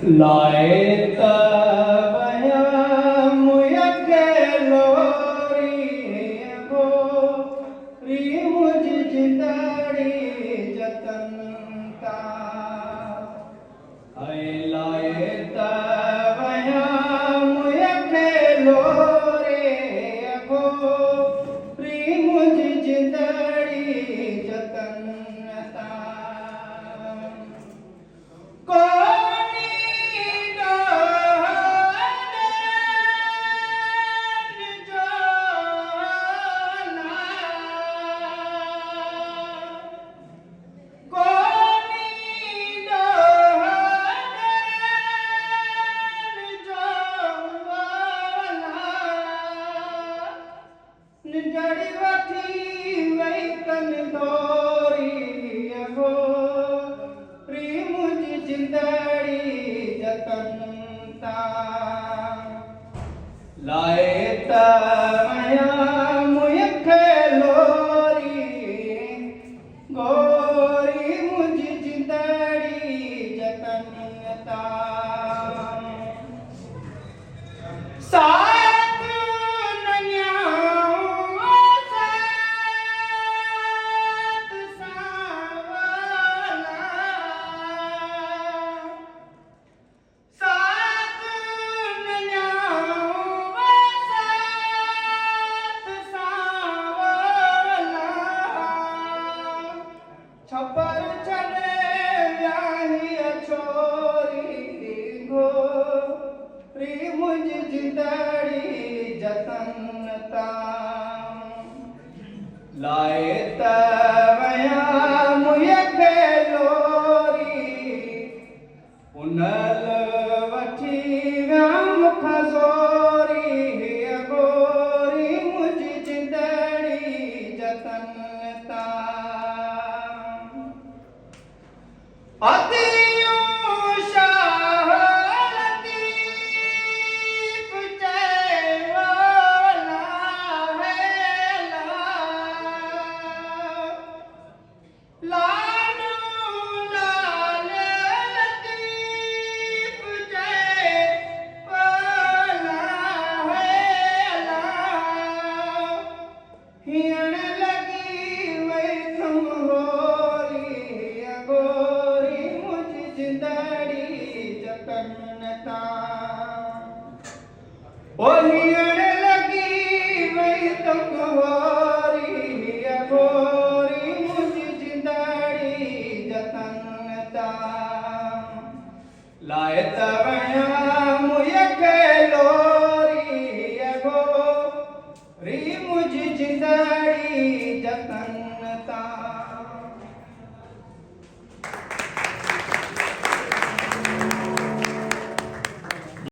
लाए तवया मुयके लोरी गो री मुझ जिंदड़ी जतनता लाए तवया मुयके लोरी गो री मुझ जिंदड़ी जतनता जड़ी वठी वही तन दोरी गो री मुझ जिंदड़ी जतनता लाए तवया मुयखे लोरी गोरी मुझ जिंदड़ी जतनता छपर चले व्याही छोरी गो री मुझ जिंदड़ी जतनता लाए तवया मुयखे लोरी उनल वठी व्याम खजोरी गोरी मुझ जिंदड़ी जतनता हियण लगी वही तुम होरी गोरी मुझ जिंदड़ी जतनता लाए तवया मुयखे लोरी गो री मुझ जिंदड़ी जतनता।